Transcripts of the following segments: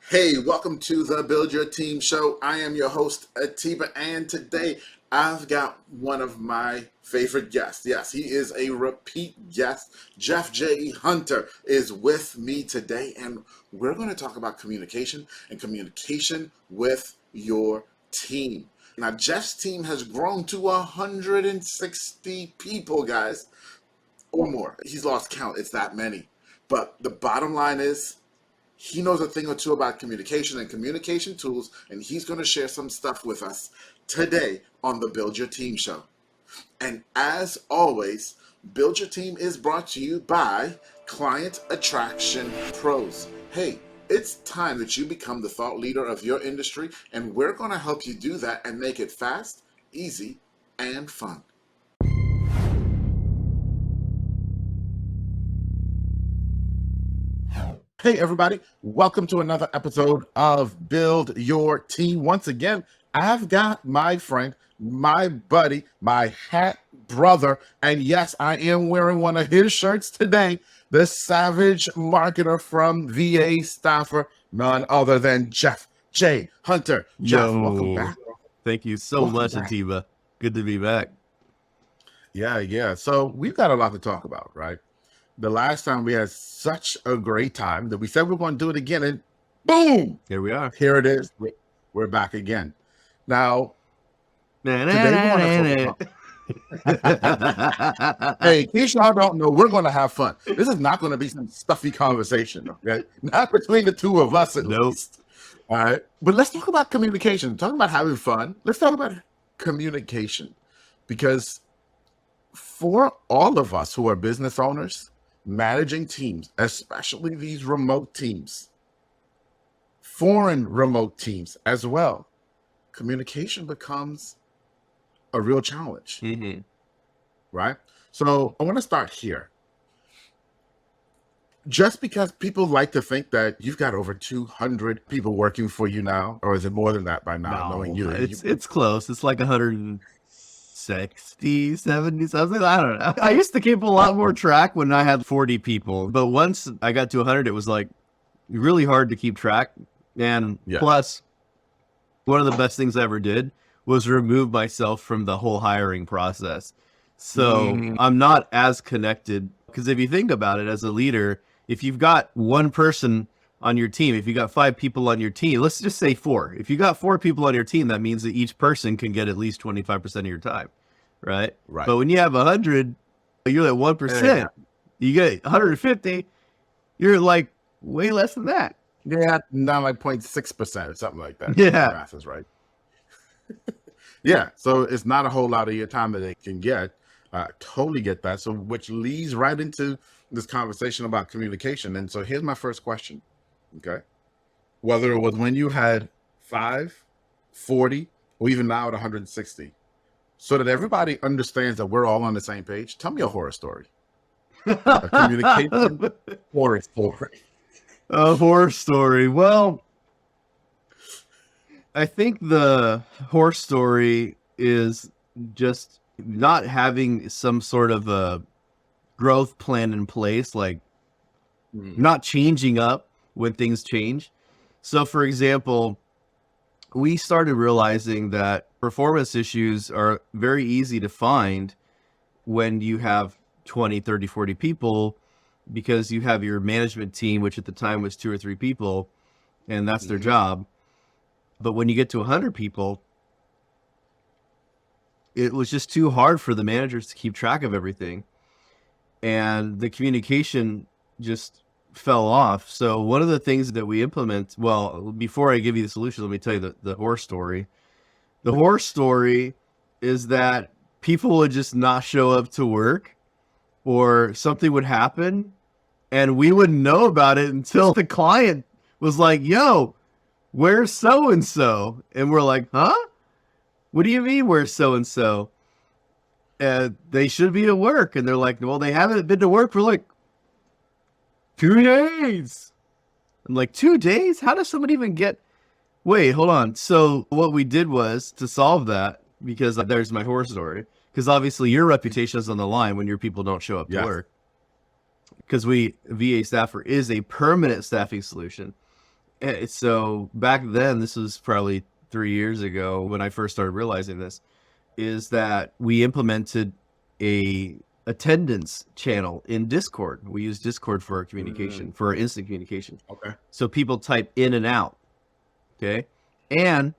Hey, welcome to the Build Your Team show. I am your host, Atiba, and today I've got one of my favorite guests. Yes, he is a repeat guest. Jeff J. Hunter is with me today, and we're going to talk about communication and communication with your team. Now, Jeff's team has grown to 160 people, guys, or more. He's lost count. It's that many. But the bottom line is, he knows a thing or two about communication and communication tools, and he's going to share some stuff with us today on the Build Your Team show. And as always, Build Your Team is brought to you by Client Attraction Pros. Hey, it's time that you become the thought leader of your industry, and we're going to help you do that and make it fast, easy, and fun. Hey, everybody. Welcome to another episode of Build Your Team. Once again, I've got my friend, my buddy, my hat brother, and yes, I am wearing one of his shirts today, the savage marketer from VA Staffer, none other than Jeff J. Hunter. Jeff, welcome back. Thank you so much, Atiba. Good to be back. Yeah. So we've got a lot to talk about, right? The last time we had such a great time that we said we're going to do it again, and boom! Here we are. Here it is. We're back again. Now, today we want to Hey, in case y'all don't know, we're going to have fun. This is not going to be some stuffy conversation, okay? Not between the two of us, at least. All right? But let's talk about communication. Talking about having fun. Let's talk about communication. Because for all of us who are business owners, managing teams, especially these remote teams, foreign remote teams as well, communication becomes a real challenge, right? So I want to start here. Just because people like to think that you've got over 200 people working for you now, or is it more than that by now, knowing you? It's close. It's like 160, 70 something. I don't know. I used to keep a lot more track when I had 40 people, but once I got to 100, it was like really hard to keep track. And plus, one of the best things I ever did was remove myself from the whole hiring process. So I'm not as connected, because if you think about it as a leader, if you've got one person on your team, if you got 5 people on your team, let's just say 4. If you got 4 people on your team, that means that each person can get at least 25% of your time, right? But when you have 100, you're at 1%. You get 150, you're like way less than that. Yeah, not like 0.6% or something like that. Yeah. Math is right. Yeah, so it's not a whole lot of your time that they can get. Totally get that. So which leads right into this conversation about communication. And so here's my first question. Okay. Whether it was when you had 5, 40, or even now at 160, so that everybody understands that we're all on the same page, tell me a horror story. A communication horror story. A horror story. Well, I think the horror story is just not having some sort of a growth plan in place, like not changing up when things change. So for example, we started realizing that performance issues are very easy to find when you have 20, 30, 40 people, because you have your management team, which at the time was 2 or 3 people, and that's their job. But when you get to 100 people, it was just too hard for the managers to keep track of everything. And the communication just fell off. So one of the things that we implement, well, before I give you the solution, let me tell you the horror story. The horror story is that people would just not show up to work, or something would happen, and we wouldn't know about it until the client was like, yo, where's so-and-so? And we're like, huh? What do you mean where's so-and-so? They should be at work. And they're like, well, they haven't been to work for like 2 days. I'm like, 2 days? How does somebody even get... Wait, hold on. So what we did was to solve that, because there's my horror story, because obviously your reputation is on the line when your people don't show up to work. Because VA Staffer is a permanent staffing solution. So back then, this was probably 3 years ago when I first started realizing this, is that we implemented a attendance channel in Discord. We use Discord for our communication, for our instant communication. Okay. So people type in and out. Okay. And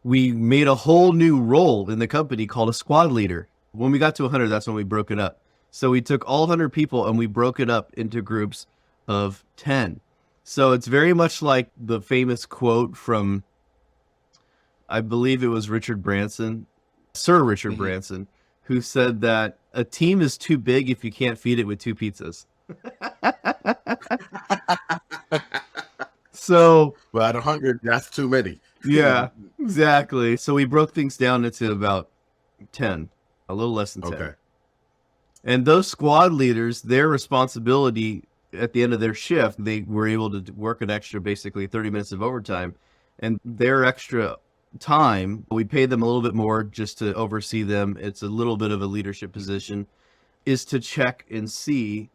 we made a whole new role in the company called a squad leader. When we got to 100, that's when we broke it up. So we took all 100 people and we broke it up into groups of 10. So it's very much like the famous quote from, I believe it was Richard Branson, Sir Richard Branson, who said that a team is too big if you can't feed it with 2 pizzas. So, Well, at 100, that's too many. yeah, exactly. So we broke things down into about 10, a little less than 10. Okay. And those squad leaders, their responsibility at the end of their shift, they were able to work an extra, basically 30 minutes of overtime. And their extra time, we pay them a little bit more just to oversee them. It's a little bit of a leadership position, is to check and see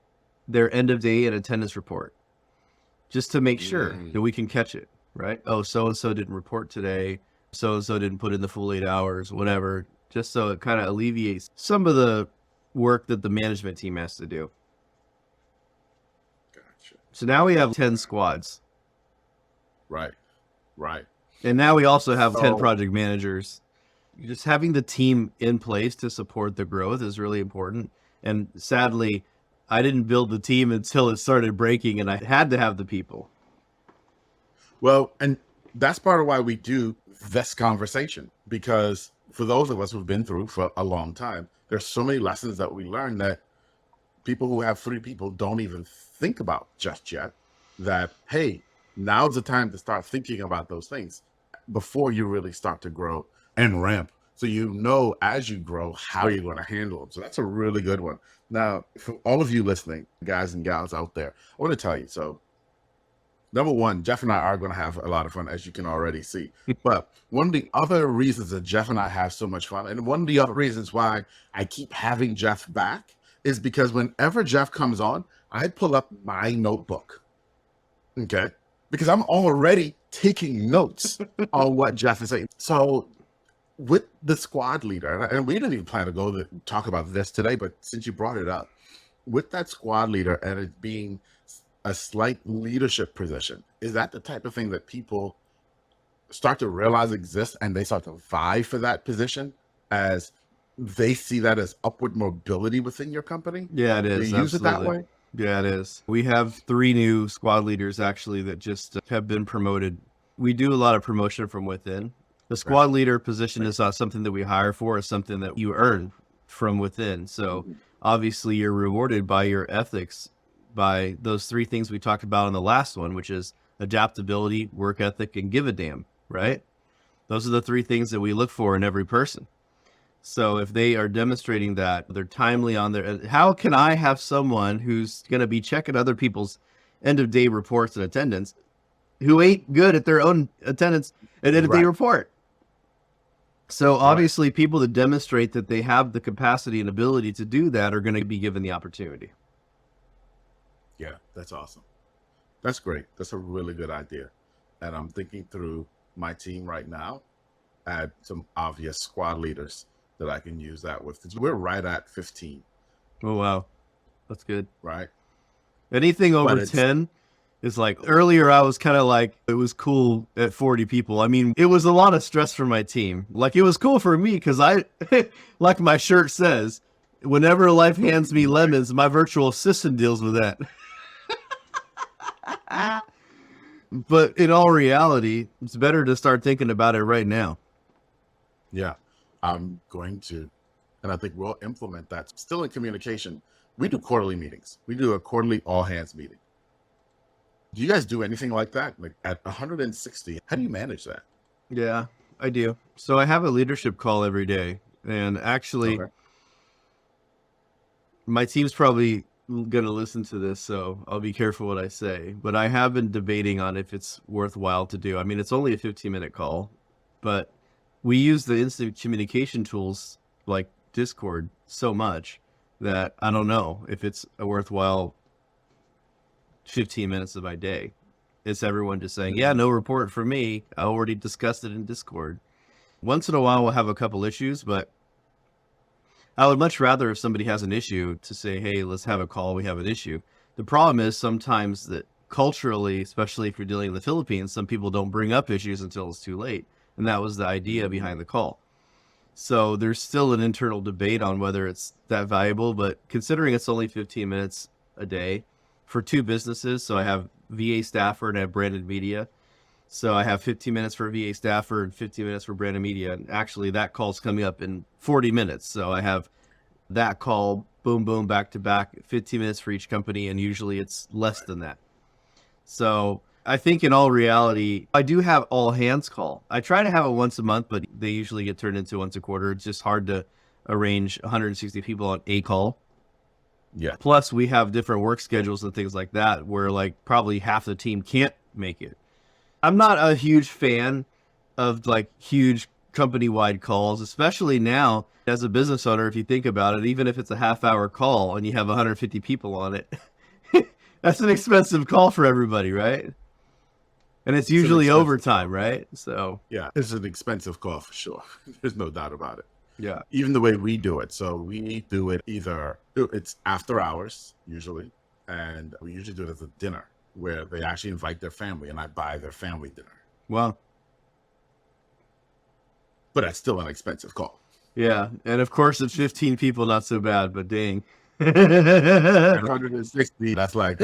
their end of day and attendance report, just to make sure that we can catch it, right? Oh, so-and-so didn't report today. So-and-so didn't put in the full 8 hours, whatever, just so it kind of alleviates some of the work that the management team has to do. Gotcha. So now we have 10 squads. Right. Right. And now we also have 10 project managers. Just having the team in place to support the growth is really important. And sadly, I didn't build the team until it started breaking, and I had to have the people. Well, and that's part of why we do this conversation, because for those of us who've been through for a long time, there's so many lessons that we learn that people who have 3 people don't even think about just yet. That, hey, now's the time to start thinking about those things before you really start to grow and ramp. So you know, as you grow, how you're going to handle them. So that's a really good one. Now, for all of you listening, guys and gals out there, I want to tell you. So, number one, Jeff and I are going to have a lot of fun, as you can already see. But one of the other reasons that Jeff and I have so much fun, and one of the other reasons why I keep having Jeff back, is because whenever Jeff comes on, I pull up my notebook. Okay? Because I'm already taking notes on what Jeff is saying. So with the squad leader, and we didn't even plan to talk about this today, but since you brought it up, with that squad leader and it being a slight leadership position, is that the type of thing that people start to realize exists and they start to vie for that position as they see that as upward mobility within your company? Yeah, it is. Do you use it that way? Yeah, it is. We have 3 new squad leaders actually that just have been promoted. We do a lot of promotion from within. The squad leader position is not something that we hire for. It's something that you earn from within. So obviously you're rewarded by your ethics, by those 3 things we talked about in the last one, which is adaptability, work ethic, and give a damn, right? Those are the 3 things that we look for in every person. So if they are demonstrating that, they're timely on their, how can I have someone who's going to be checking other people's end of day reports and attendance who ain't good at their own attendance and end of day report? So obviously people that demonstrate that they have the capacity and ability to do that are going to be given the opportunity. Yeah, that's awesome. That's great. That's a really good idea. And I'm thinking through my team right now, add some obvious squad leaders that I can use that with. We're right at 15. Oh, wow. That's good. Right. Anything over 10 is like, earlier I was kind of like, it was cool at 40 people. I mean, it was a lot of stress for my team. Like, it was cool for me because I, like my shirt says, whenever life hands me lemons, my virtual assistant deals with that. But in all reality, it's better to start thinking about it right now. Yeah, I'm going to, and I think we'll implement that. Still in communication, we do quarterly meetings. We do a quarterly all hands meeting. Do you guys do anything like that? Like at 160, how do you manage that? Yeah, I do. So I have a leadership call every day, and actually my team's probably going to listen to this, so I'll be careful what I say, but I have been debating on if it's worthwhile to do. I mean, it's only a 15-minute call, but we use the instant communication tools like Discord so much that I don't know if it's a worthwhile 15 minutes of my day. It's everyone just saying, yeah, no report for me. I already discussed it in Discord. Once in a while, we'll have a couple issues, but I would much rather if somebody has an issue to say, hey, let's have a call. We have an issue. The problem is sometimes that culturally, especially if you're dealing in the Philippines, some people don't bring up issues until it's too late. And that was the idea behind the call. So there's still an internal debate on whether it's that valuable, but considering it's only 15 minutes a day for two businesses, so I have VA staffer and I have branded media. So I have 15 minutes for a VA staffer and 15 minutes for branded media. And actually that call's coming up in 40 minutes. So I have that call, boom, boom, back to back, 15 minutes for each company. And usually it's less than that. So I think in all reality, I do have all hands call. I try to have it once a month, but they usually get turned into once a quarter. It's just hard to arrange 160 people on a call. Yeah. Plus we have different work schedules and things like that where like probably half the team can't make it. I'm not a huge fan of like huge company-wide calls, especially now as a business owner. If you think about it, even if it's a half-hour call and you have 150 people on it, that's an expensive call for everybody, right? And it's usually overtime, right? So yeah, it's an expensive call for sure. There's no doubt about it. yeah, Even the way we do it. So we do it it's after hours usually, and we usually do it as a dinner where they actually invite their family and I buy their family dinner. well, But that's still an expensive call. yeah. And of course, it's 15 people, not so bad, but dang. 160, that's like,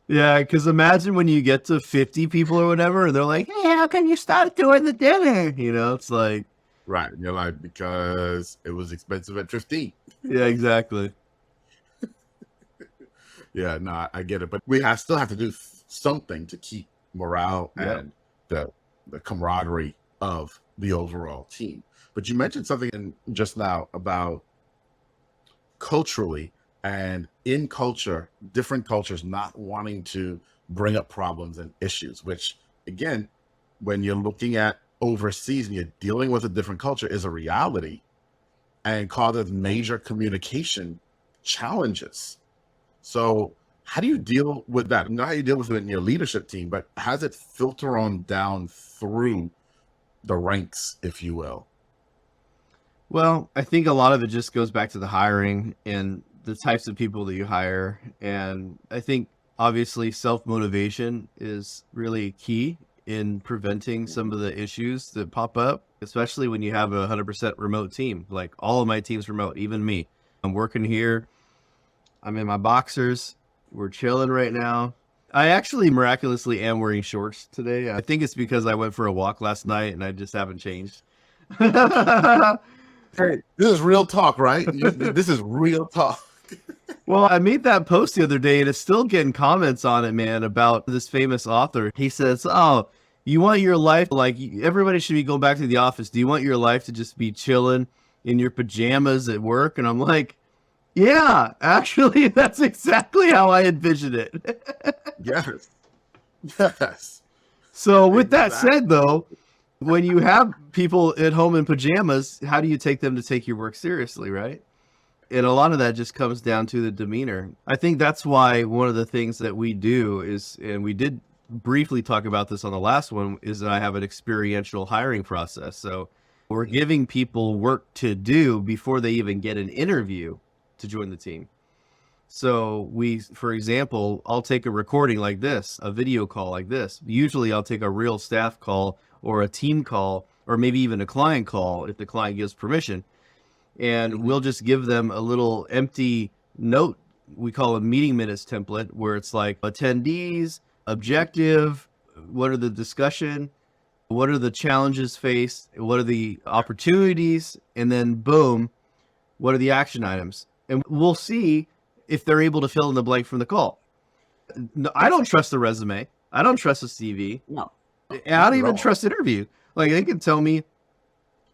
Yeah, because imagine when you get to 50 people or whatever, and they're like, hey, how can you start doing the dinner? You know, it's like, right. And you're like, because it was expensive at 15. yeah, exactly. Yeah, no, I get it. But we still have to do something to keep morale and the camaraderie of the overall team. But you mentioned something just now about culturally and in culture, different cultures not wanting to bring up problems and issues, which again, when you're looking at overseas and you're dealing with a different culture is a reality and causes major communication challenges. So how do you deal with that? Not how you deal with it in your leadership team, but how does it filter on down through the ranks, if you will? Well, I think a lot of it just goes back to the hiring and the types of people that you hire. And I think obviously self-motivation is really key in preventing some of the issues that pop up, especially when you have a 100% remote team. Like all of my team's remote, even me. I'm working here. I'm in my boxers. We're chilling right now. I actually miraculously am wearing shorts today. I think it's because I went for a walk last night and I just haven't changed. Hey, this is real talk, right? This is real talk. Well, I made that post the other day and it's still getting comments on it, man, about this famous author. He says, oh, you want your life, like everybody should be going back to the office. Do you want your life to just be chilling in your pajamas at work? And I'm like, yeah, actually, that's exactly how I envision it. Yes. Yes. So with that said, though, when you have people at home in pajamas, how do you take them to take your work seriously, right? And a lot of that just comes down to the demeanor. I think that's why one of the things that we do is, and we did briefly talk about this on the last one, is that I have an experiential hiring process. So we're giving people work to do before they even get an interview to join the team. So for example, I'll take a recording like this, a video call like this. Usually I'll take a real staff call or a team call, or maybe even a client call if the client gives permission. And we'll just give them a little empty note. We call a meeting minutes template where it's like attendees, objective, what are the discussion, what are the challenges faced, what are the opportunities, and then boom, what are the action items? And we'll see if they're able to fill in the blank from the call. No, I don't trust the resume. I don't trust the CV. No. And I don't even trust interview. Like they can tell me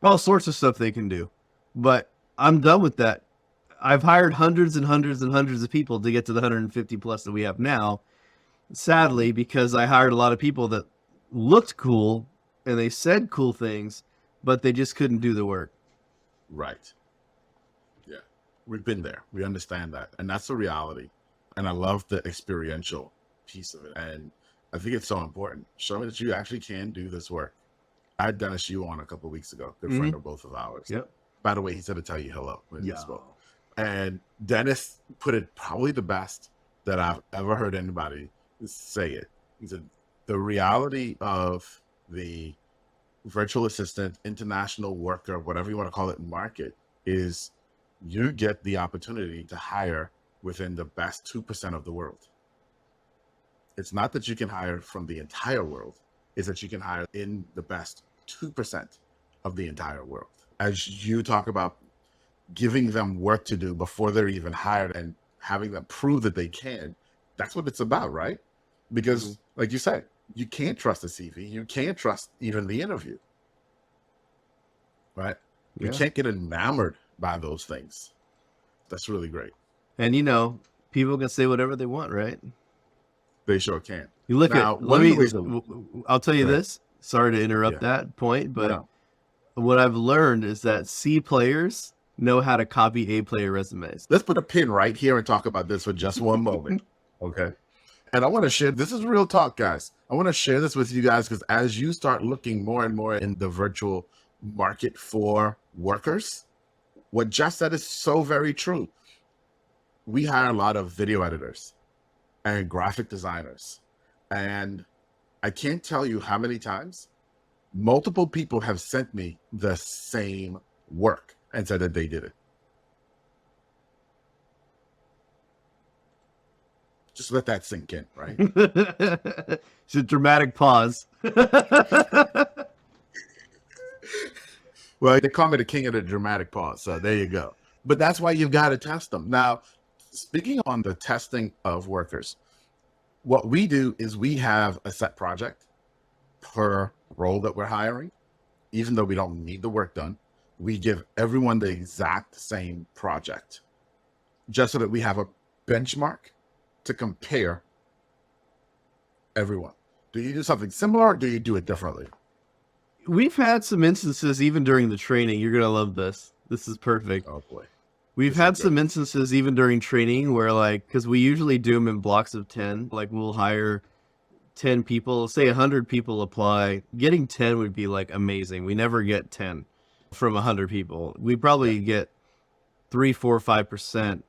all sorts of stuff they can do, but I'm done with that. I've hired hundreds and hundreds and hundreds of people to get to the 150 plus that we have now. Sadly, because I hired a lot of people that looked cool and they said cool things, but they just couldn't do the work. Right. Yeah. We've been there. We understand that. And that's the reality. And I love the experiential piece of it. And I think it's so important. Show me that you actually can do this work. I had Dennis Yu on a couple of weeks ago, good friend of both of ours. Yep. By the way, he said to tell you hello when he Yeah. spoke. And Dennis put it probably the best that I've ever heard anybody say it. He said, the reality of the virtual assistant, international worker, whatever you want to call it, market is you get the opportunity to hire within the best 2% of the world. It's not that you can hire from the entire world, it's that you can hire in the best 2% of the entire world. As you talk about giving them work to do before they're even hired and having them prove that they can, that's what it's about, right? Because like you said, you can't trust the CV. You can't trust even the interview, right? You can't get enamored by those things. That's really great. And people can say whatever they want, right? They sure can. You look Now, at, I'll tell you Right. this. Sorry to interrupt that point, but what I've learned is that C players know how to copy A player resumes. Let's put a pin right here and talk about this for just one moment. Okay. And I want to share, this is real talk, guys. I want to share this with you guys because as you start looking more and more in the virtual market for workers, what Jeff said is so very true. We hire a lot of video editors and graphic designers. And I can't tell you how many times multiple people have sent me the same work and said that they did it. Just let that sink in, right? It's a dramatic pause. Well, they call me the king of the dramatic pause, so there you go. But that's why you've got to test them. Now, speaking on the testing of workers, what we do is we have a set project per role that we're hiring. Even though we don't need the work done, we give everyone the exact same project just so that we have a benchmark to compare everyone. Do you do something similar or do you do it differently? We've had some instances even during the training. You're going to love this. This is perfect. Oh boy. We've had some instances even during training where because we usually do them in blocks of 10, like we'll hire 10 people, say 100 people apply. Getting 10 would be amazing. We never get 10 from 100 people. We probably get 3, 4, 5%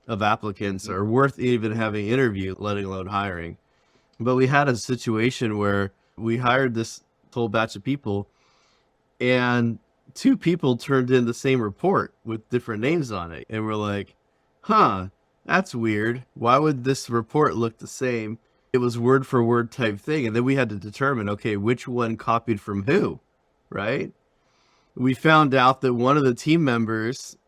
of applicants are worth even having interview, letting alone hiring. But we had a situation where we hired this whole batch of people and 2 people turned in the same report with different names on it. And we're like, that's weird. Why would this report look the same? It was word for word type thing. And then we had to determine, okay, which one copied from who, right? We found out that one of the team members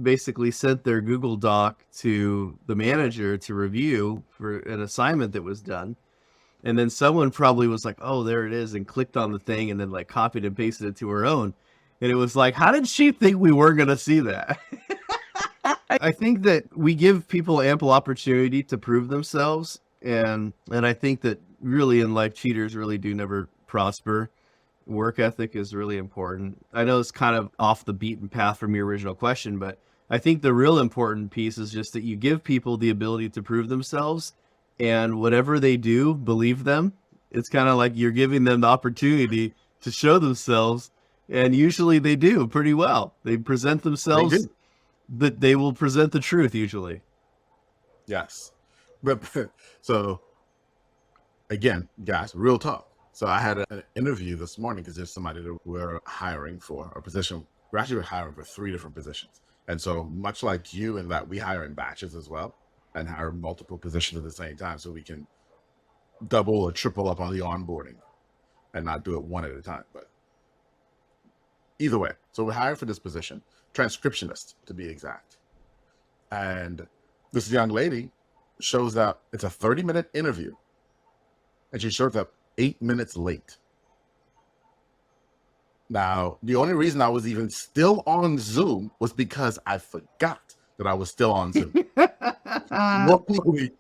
basically sent their Google Doc to the manager to review for an assignment that was done. And then someone probably was like, oh, there it is, and clicked on the thing and then copied and pasted it to her own. And it was like, how did she think we weren't going to see that? I think that we give people ample opportunity to prove themselves. And I think that really in life, cheaters really do never prosper. Work ethic is really important. I know it's kind of off the beaten path from your original question, but I think the real important piece is just that you give people the ability to prove themselves, and whatever they do, believe them. It's kind of like you're giving them the opportunity to show themselves, and usually they do pretty well. They present themselves, but they will present the truth usually. Yes. But so again, guys, real talk. So I had an interview this morning because there's somebody that we're hiring for a position. We're actually hiring for 3 different positions. And so much like you in that we hire in batches as well and hire multiple positions at the same time so we can double or triple up on the onboarding and not do it one at a time. But either way, so we're hiring for this position, transcriptionist to be exact. And this young lady shows up, it's a 30-minute interview, and she shows up 8 minutes late. Now, the only reason I was even still on Zoom was because I forgot that I was still on Zoom. Normally,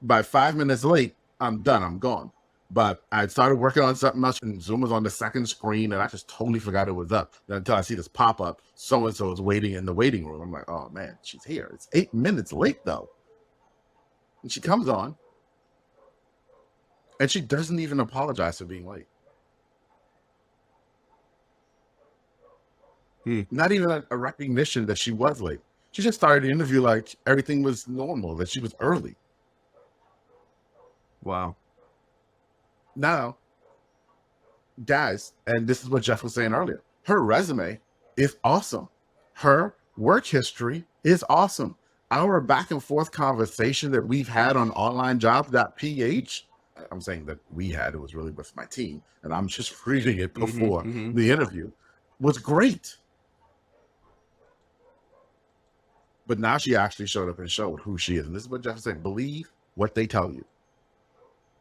by 5 minutes late, I'm done, I'm gone. But I started working on something else, and Zoom was on the second screen, and I just totally forgot it was up until I see this pop up. So-and-so is waiting in the waiting room. I'm like, oh man, she's here. It's 8 minutes late though. And she comes on, And she doesn't even apologize for being late. Not even a recognition that she was late. She just started the interview like everything was normal, that she was early. Wow. Now, guys, and this is what Jeff was saying earlier, her resume is awesome. Her work history is awesome. Our back and forth conversation that we've had on onlinejobs.ph, I'm saying that we had, it was really with my team, and I'm just reading it before the interview, was great. But now she actually showed up and showed who she is. And this is what Jeff is saying. Believe what they tell you.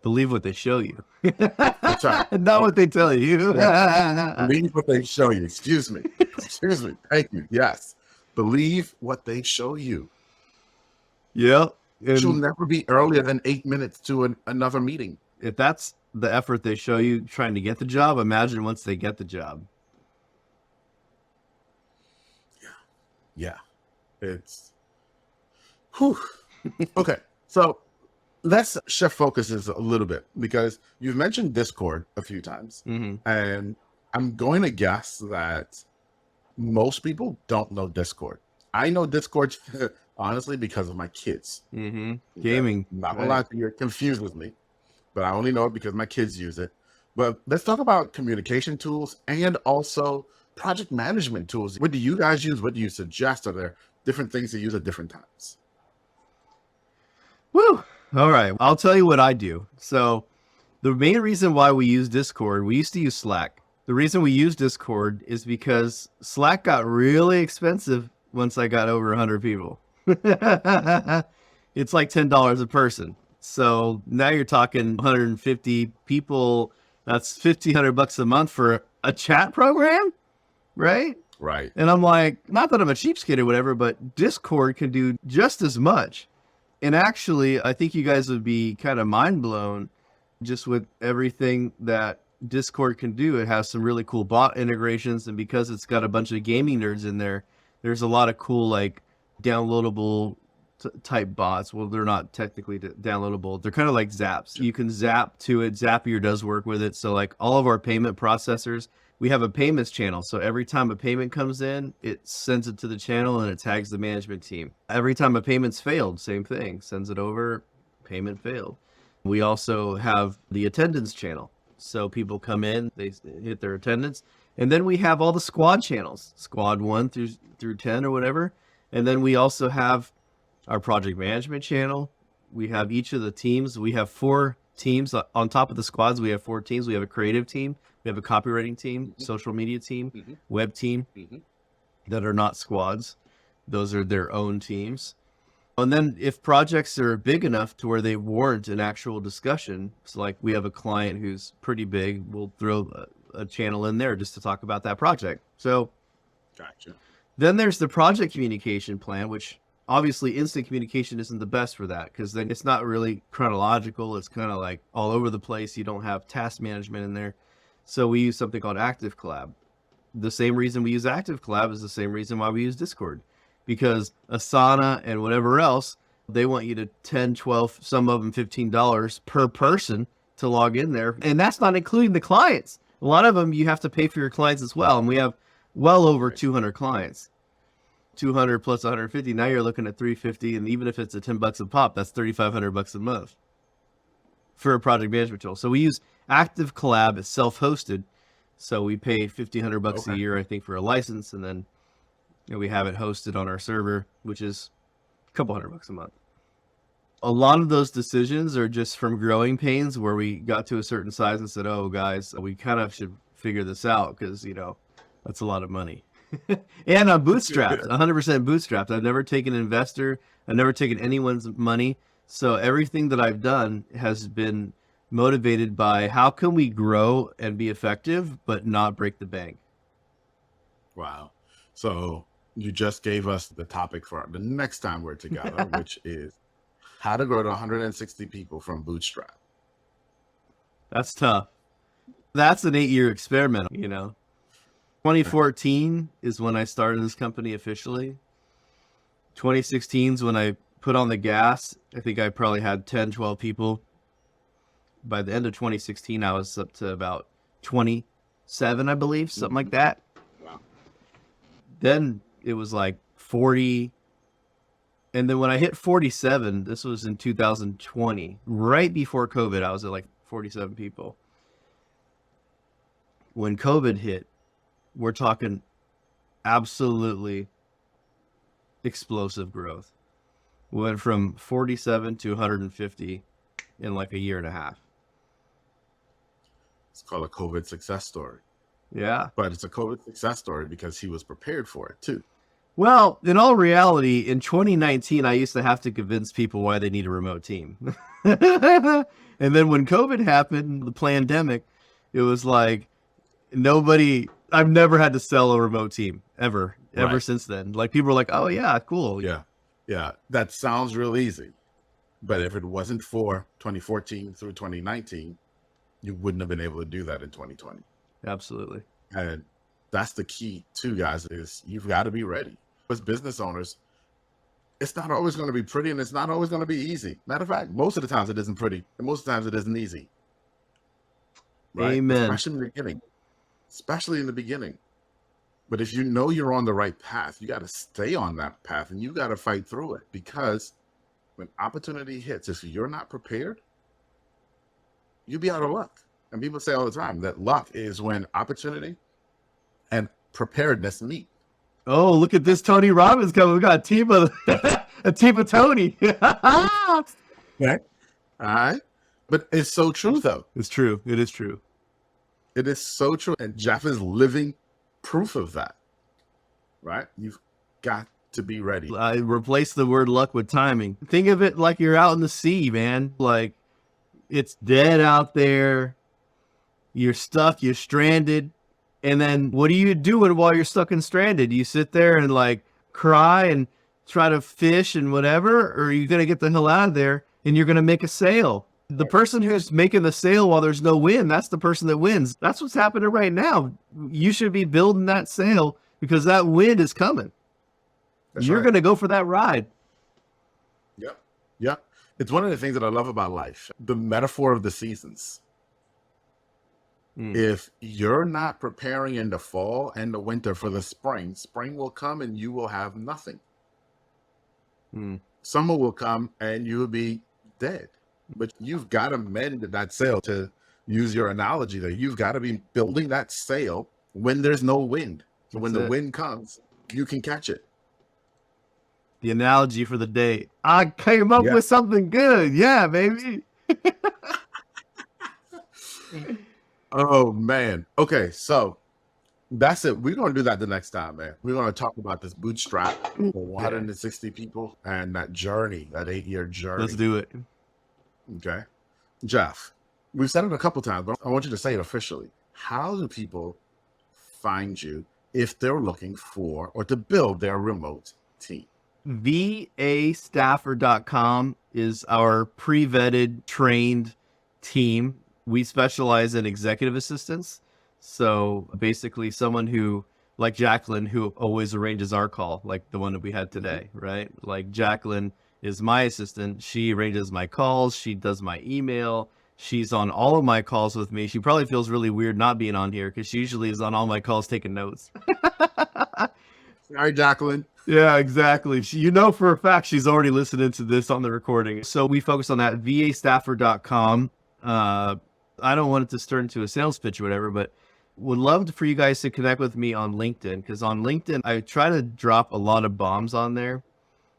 Believe what they show you. That's right. Not what they tell you. Believe what they show you. Excuse me. Excuse me. Thank you. Yes. Believe what they show you. Yeah. She'll never be earlier than 8 minutes to another meeting. If that's the effort they show you trying to get the job, imagine once they get the job. Yeah. It's whew. Okay. So let's shift focuses a little bit, because you've mentioned Discord a few times, and I'm going to guess that most people don't know Discord. I know Discord honestly because of my kids. Gaming. Not gonna lie to you, it confuses me, but I only know it because my kids use it. But let's talk about communication tools and also project management tools. What do you guys use? What do you suggest? Are there different things to use at different times? Woo! All right. I'll tell you what I do. So the main reason why we use Discord, we used to use Slack. The reason we use Discord is because Slack got really expensive once I got over 100 people. It's like $10 a person. So now you're talking 150 people. That's $1,500 a month for a chat program, right? Right. And I'm like, not that I'm a cheapskate or whatever, but Discord can do just as much. And actually, I think you guys would be kind of mind blown just with everything that Discord can do. It has some really cool bot integrations. And because it's got a bunch of gaming nerds in there, there's a lot of cool, like, downloadable type bots. Well, they're not technically downloadable. They're kind of like Zaps. You can zap to it. Zapier does work with it. So like all of our payment processors, we have a payments channel. So every time a payment comes in, it sends it to the channel and it tags the management team. Every time a payment's failed, same thing, sends it over, payment failed. We also have the attendance channel. So people come in, they hit their attendance. And then we have all the squad channels, squad 1 through 10 or whatever. And then we also have our project management channel. We have each of the teams. We have 4 teams on top of the squads. We have 4 teams. We have a creative team. We have a copywriting team, social media team, web team that are not squads. Those are their own teams. And then if projects are big enough to where they warrant an actual discussion, so like we have a client who's pretty big, we'll throw a channel in there just to talk about that project. So Gotcha. Then there's the project communication plan, which obviously instant communication isn't the best for that, because then it's not really chronological. It's kind of like all over the place. You don't have task management in there. So we use something called Active Collab. The same reason we use Active Collab is the same reason why we use Discord, because Asana and whatever else, they want you to 10, 12, some of them $15 per person to log in there. And that's not including the clients. A lot of them you have to pay for your clients as well. And we have well over 200 clients. 200 plus 150. Now you're looking at 350, and even if it's a $10 a pop, that's $3,500 a month for a project management tool. So we use Active Collab. It's self-hosted, so we pay $1,500 a year, I think, for a license, and then we have it hosted on our server, which is a couple $100 a month. A lot of those decisions are just from growing pains, where we got to a certain size and said, "Oh, guys, we kind of should figure this out, because that's a lot of money." And I'm bootstrapped, 100% bootstrapped. I've never taken an investor. I've never taken anyone's money. So everything that I've done has been motivated by how can we grow and be effective, but not break the bank. Wow. So you just gave us the topic for the next time we're together, which is how to grow to 160 people from bootstrap. That's tough. That's an 8-year experiment, 2014 is when I started this company officially. 2016 is when I put on the gas. I think I probably had 10, 12 people. by the end of 2016, I was up to about 27, I believe, something like that. Wow. Then it was like 40. And then when I hit 47, this was in 2020, right before COVID, I was at like 47 people. When COVID hit, we're talking absolutely explosive growth. Went from 47 to 150 in like a year and a half. It's called a COVID success story. Yeah. But it's a COVID success story because he was prepared for it too. Well, in all reality, in 2019, I used to have to convince people why they need a remote team. And then when COVID happened, the pandemic, it was like I've never had to sell a remote team ever Right. since then. Like people were like, oh yeah, cool. Yeah. Yeah. That sounds real easy. But if it wasn't for 2014 through 2019, you wouldn't have been able to do that in 2020. Absolutely. And that's the key too, guys, is you've got to be ready. As business owners, it's not always going to be pretty and it's not always going to be easy. Matter of fact, most of the times it isn't pretty and most of the times it isn't easy. Right? Amen. Especially in the beginning. Especially in the beginning. But if you know you're on the right path, you got to stay on that path and you got to fight through it, because when opportunity hits, if you're not prepared, you'll be out of luck. And people say all the time that luck is when opportunity and preparedness meet. Oh, look at this Tony Robbins coming. We got a team of Tony. Right. All right. But it's so true, though. It's true. It is true. It is so true. And Jeff is living proof of that. Right? You've got to be ready. I replaced the word luck with timing. Think of it like you're out in the sea, man. Like it's dead out there. You're stuck. You're stranded. And then what are you doing while you're stuck and stranded? You sit there and like cry and try to fish and whatever, or are you going to get the hell out of there and you're going to make a sale? The person who's making the sale while there's no wind, that's the person that wins. That's what's happening right now. You should be building that sale because that wind is coming. You're going to go for that ride. Yep. Yep. It's one of the things that I love about life, the metaphor of the seasons. If you're not preparing in the fall and the winter for the spring, spring will come and you will have nothing. Summer will come and you will be dead. But you've got to mend that sail, to use your analogy there. You've got to be building that sail when there's no wind. So when the wind comes, you can catch it. The analogy for the day. I came up with something good. Yeah, baby. Oh, man. Okay, so that's it. We're going to do that the next time, man. We're going to talk about this bootstrap for 160 people and that journey, that 8-year journey. Let's do it. Okay. Jeff, we've said it a couple times, but I want you to say it officially. How do people find you if they're looking for or to build their remote team? VAstaffer.com is our pre-vetted, trained team. We specialize in executive assistants. So basically someone who, like Jacqueline, who always arranges our call, like the one that we had today, right? Like Jacqueline is my assistant. She arranges my calls. She does my email. She's on all of my calls with me. She probably feels really weird not being on here because she usually is on all my calls taking notes. Sorry, Jacqueline. Yeah, exactly. You know for a fact she's already listening to this on the recording. So we focus on that, VAstaffer.com. I don't want it to turn into a sales pitch or whatever, but would love for you guys to connect with me on LinkedIn, because on LinkedIn, I try to drop a lot of bombs on there.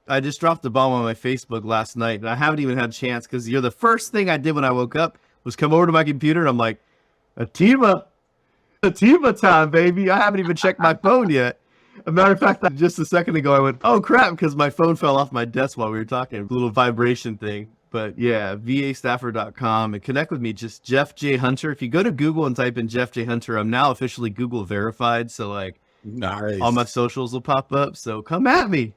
I just dropped a bomb on my Facebook last night, and I haven't even had a chance, because you're the first thing I did when I woke up was come over to my computer, and I'm like, Atiba time, baby. I haven't even checked my phone yet. A matter of fact, just a second ago, I went, oh, crap, because my phone fell off my desk while we were talking, a little vibration thing. But yeah, VAstaffer.com, and connect with me, just Jeff J. Hunter. If you go to Google and type in Jeff J. Hunter, I'm now officially Google verified. So like nice. All my socials will pop up. So come at me.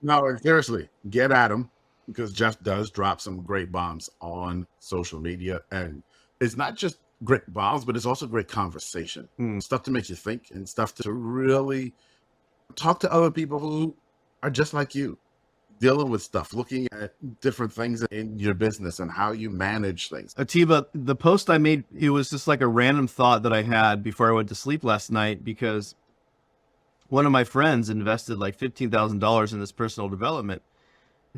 No, seriously, get at him, because Jeff does drop some great bombs on social media. And it's not just great bombs, but it's also great conversation. Stuff to make you think and stuff to really talk to other people who are just like you. dealing with stuff, looking at different things in your business and how you manage things. Atiba, the post I made, it was just like a random thought that I had before I went to sleep last night, because one of my friends invested like $15,000 in this personal development.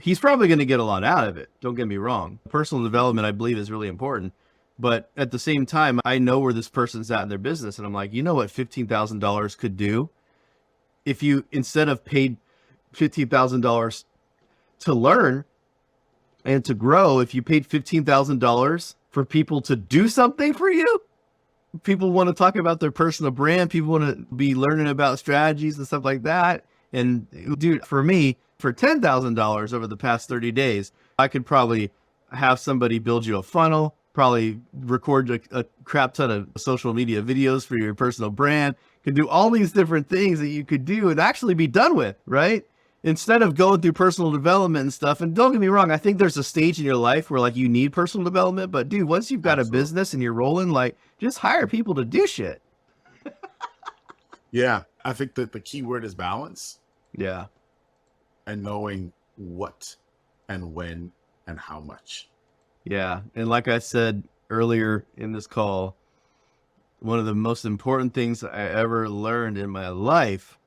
He's probably going to get a lot out of it. Don't get me wrong. Personal development, I believe, is really important. But at the same time, I know where this person's at in their business. And I'm like, you know what $15,000 could do? If you, instead of paid $15,000 to learn and to grow, if you paid $15,000 for people to do something for you, people want to talk about their personal brand. People want to be learning about strategies and stuff like that. And dude, for me, for $10,000 over the past 30 days, I could probably have somebody build you a funnel, probably record a crap ton of social media videos for your personal brand, could do all these different things that you could do and actually be done with, right? Instead of going through personal development and stuff. And don't get me wrong, I think there's a stage in your life where like you need personal development, but dude, once you've got Absolutely. a business and you're rolling, like just hire people to do shit. Yeah, I think that the key word is balance Yeah. and knowing what and when and how much. Yeah. And like I said earlier in this call, one of the most important things I ever learned in my life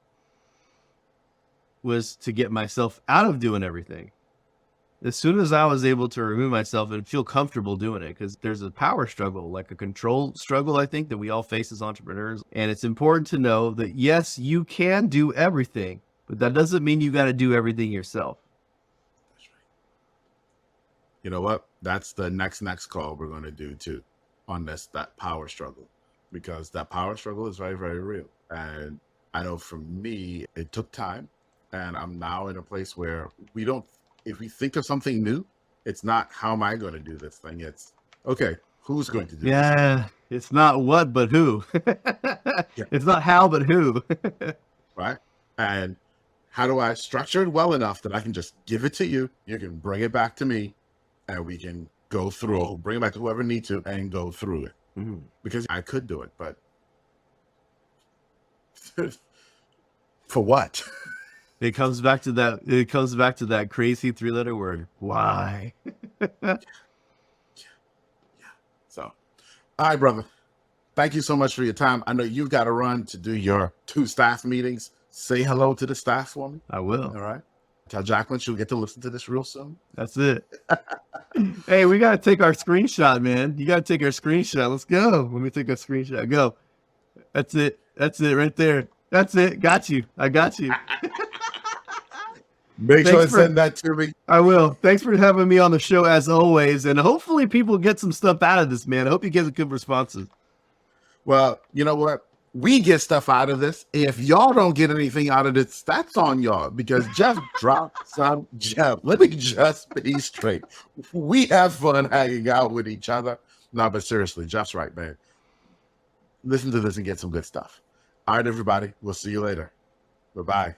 was to get myself out of doing everything. As soon as I was able to remove myself and feel comfortable doing it, because there's a power struggle, like a control struggle, I think, that we all face as entrepreneurs. And it's important to know that, yes, you can do everything, but that doesn't mean you got to do everything yourself. That's right. You know what? That's the next call we're going to do too on that power struggle, because that power struggle is very, very real. And I know for me, it took time. And I'm now in a place where if we think of something new, it's not how am I going to do this thing? It's okay, who's going to do this? Yeah, it's not what, but who. Yeah. It's not how, but who. Right? And how do I structure it well enough that I can just give it to you? You can bring it back to me and we can go through, bring it back to whoever needs to and go through it. Mhm. Because I could do it, but for what? It comes back to that. It comes back to that crazy 3-letter word. Why? So, all right, brother. Thank you so much for your time. I know you've got to run to do your 2 staff meetings. Say hello to the staff for me. I will. All right. Tell Jacqueline she'll get to listen to this real soon. That's it. Hey, we got to take our screenshot, man. You got to take our screenshot. Let's go. Let me take a screenshot. Go. That's it. That's it right there. That's it. Got you. I got you. Make Thanks sure to for- send that to me. I will. Thanks for having me on the show as always. And hopefully people get some stuff out of this, man. I hope you get good responses. Well, you know what? We get stuff out of this. If y'all don't get anything out of this, that's on y'all, because Jeff dropped some gem. Let me just be straight. We have fun hanging out with each other. No, but seriously, Jeff's right, man. Listen to this and get some good stuff. All right, everybody. We'll see you later. Bye-bye.